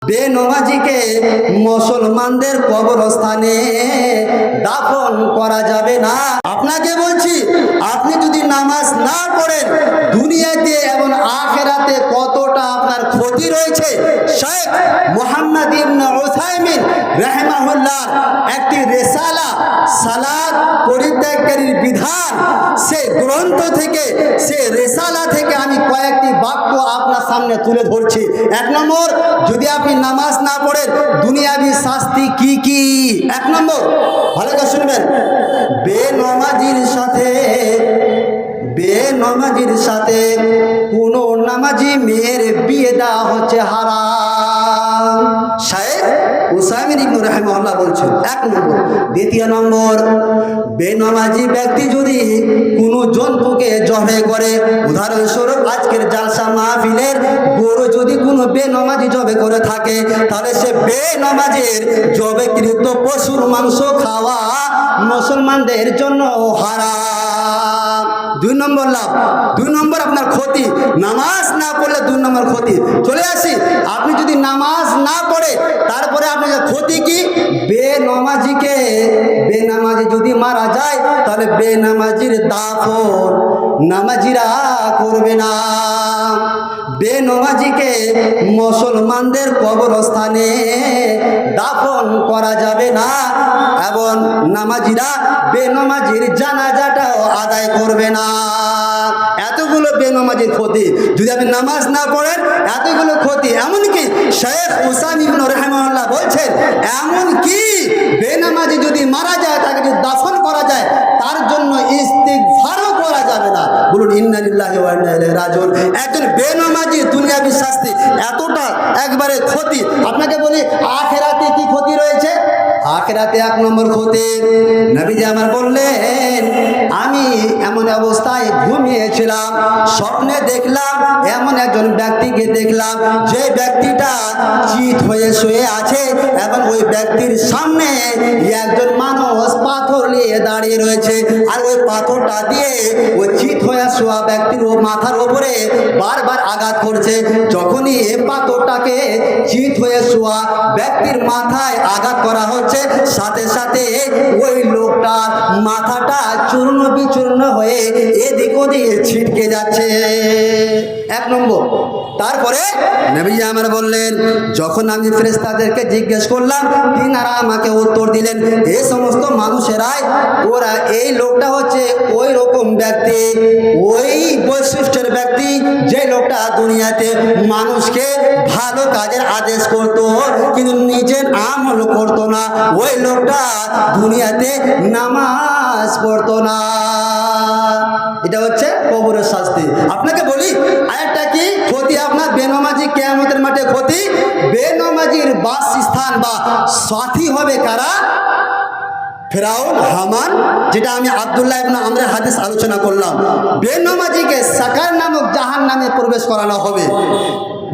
বেনমাজিকে মুসলমানদের কবরস্থানে দাফন করা যাবে না। আপনাকে বলছি, আপনি যদি নামাজ না পড়েন, দুনিয়াতে এবং আখিরাতে কতটা আপনার ক্ষতি রয়েছে। শেখ মুহাম্মদ ইবনে উসাইমিন রাহিমাহুল্লাহ একটি রিসালা সালাত পরিত্যাগকারীর বিধান, সে গ্রন্থ থেকে, সে রিসালা থেকে আমি কয়েকটি বাক্য আপনার সামনে তুলে ধরছি। এক নম্বর, যদি আপনি নামাজ না পড়েন দুনিয়াবি শাস্তি কি কি। এক নম্বর, ভালো করে শুনবেন, বেনমাজির সাথে কোনো নামাজি মেয়ের বিয়ে দেওয়া হচ্ছে হারাম। শেখ উসাইমিন ইবনে রাহিমাহুল্লাহ বলছেন এক নম্বর। দ্বিতীয় নম্বর, বেনমাজি ব্যক্তি যদি কোনো জন্তুকে জবাই করে, উদাহরণস্বরূপ আজকের জালসা মাহফিলের গরু যদি কোনো বেনমাজি জবাই করে থাকে, তাহলে সে বেনমাজির জবাইকৃত পশুর মাংস খাওয়া মুসলমানদের জন্য হারাম। দুই নম্বর লাভ, দুই নম্বর আপনার ক্ষতি, নামাজ না পড়লে দুই নম্বর ক্ষতি। চলে আসি, আপনি যদি নামাজ না পড়ে তারপরে আপনার ক্ষতি কি। বেনামাজি যদি মারা যায় তাহলে বেনামাজির দাফন নামাজিরা করবে না। বেনমাজিকে মুসলমানদের কবরস্থানে দাফন করা যাবে না এবং নামাজিরা বেনমাজির জানাজাটাও আদায় করবে না। এতগুলো বেনমাজির ক্ষতি, যদি আপনি নামাজ না পড়েন এতগুলো ক্ষতি। এমনকি শেখ উসাইমিন ইবনে রাহিমাহুল্লাহ বলছেন, এমনকি বেনামাজি যদি মারা যায় তাকে যদি দাফন করা যায় তার জন্য ইস্তিগফারও করা যাবে না। বলুন ইন্না লিল্লাহি ওয়া ইন্না ইলাইহি রাজিউন। একজন বেনামাজি দুনিয়াবি শাস্তি এতটা একবারে ক্ষতি। আপনাকে বলি আখিরাতে কি ক্ষতি রয়েছে। আখিরাতে এক নম্বর ক্ষতি, নবীজি আমার বললেন, আমি এমন অবস্থায় ঘুমিয়েছিলাম, স্বপ্নে দেখলাম এমন একজন ব্যক্তিকে দেখলাম, যে ব্যক্তিটা চিত হয়ে শুয়ে আছে এবং ওই ব্যক্তির সামনে একজন মানুষ পাথর নিয়ে দাঁড়িয়ে রয়েছে, আর ওই পাথরটা দিয়ে ওই চিত হয়ে শোয়া ব্যক্তির ও মাথার উপরে বারবার আঘাত করছে। যখনই এই পাথরটাকে চিত হয়ে শোয়া ব্যক্তির মাথায় আঘাত করা হচ্ছে, সাথে সাথে ওই লোকটার মাথাটা চূর্ণ বিচূর্ণ হয়ে এদিক ওদিক ছিটকে যাচ্ছে। এক নম্বর। তারপরে নবীজি আমার বললেন, যখন আমি ফেরেশতাদেরকে জিজ্ঞেস করলাম, তিনারা আমাকে উত্তর দিলেন, এই সমস্ত মানুষেরাই ওরা, এই লোকটা হচ্ছে ওই রকম ব্যক্তি, ওই বৈশিষ্ট্যের ব্যক্তি যে লোকটা দুনিয়াতে মানুষকে ভালো কাজের আদেশ করতো কিন্তু নিজের আমল করতো না। ওই লোকটা দুনিয়াতে নামাজ পড়তো না। এটা হচ্ছে কবরের শাস্তি। আপনাকে বলি আরেকটা কি ক্ষতি আপনার বেনমাজি কিয়ামতের মাঠে ক্ষতি। বেনমাজির বাসস্থান বা সাথী হবে কারা? ফেরাউন, হামান, যেটা আমি আব্দুল্লাহ ইবনে আমরের হাদিস আলোচনা করলাম। বেনমাজিকে সাকার নামক জাহান্নামে প্রবেশ করানো হবে।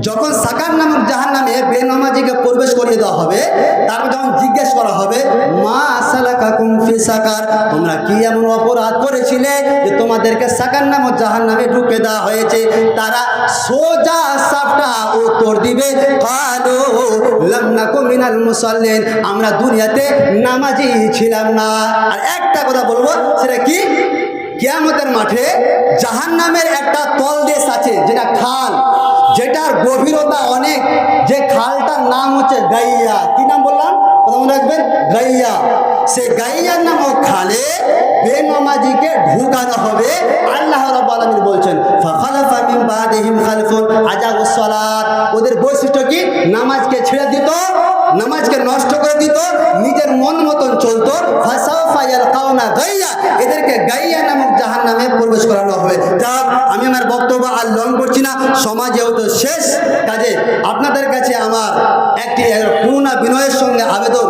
যখন সাকার নামক জাহান্নামে বেনমাজিকে প্রবেশ করিয়ে দেওয়া হবে, তারপর যখন জিজ্ঞেস করা হবে, মা সালাকাকুম ফি সাকার, তোমরা কি এমন অপরাধ করেছিলে যে তোমাদেরকে সাকার নামক জাহান্নামে ঢুকে দেওয়া হয়েছে, তারা সোজা সাপটা উত্তর দিবে, ক্বালু লাম নাকু মিনাল মুসাল্লিন, আমরা দুনিয়াতে নামাজি ছিলাম না। আর একটা কথা বলবো, সেটা কি, কিয়ামতের মাঠে জাহান্নামের একটা তলদেশ আছে, যেটা খাল, যেটার গভীরতা অনেক, যে খালটার নাম হচ্ছে গাইয়া। কি নাম বললাম? কথা মনে রাখবেন, গাইয়া। সে গাইয়ার নামক খালে বেনমাজিকে ঢুকানো হবে। আল্লাহ রাব্বুল আলামিন বলছেন, ফাখালাফা মিন বাদিহিম খালফুন আযাবুস সালাত, ওদের বৈশিষ্ট্য কি, নামাজকে ছেড়ে দিত, নামাজকে নষ্ট করে দিত, নিজের মন মতন চলতো। ফাসাউফা ইয়ালকাউনা গাইয়া, এদেরকে গাইয়া নামক জাহান্নামে প্রবেশ করানো হবে। যাক, আমি আমার বক্তব্য আর লং করছি না, সময় যেহেতু শেষ, কাজে আপনাদের কাছে আমার একটি করুণা বিনয়ের সঙ্গে আবেদন,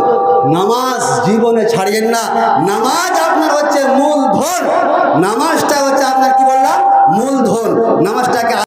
নামাজ জীবনে ছাড়িয়েন না। নামাজ আপনার হচ্ছে মূলধন, নামাজটা হচ্ছে আপনার কি বললাম, মূলধন। নামাজটাকে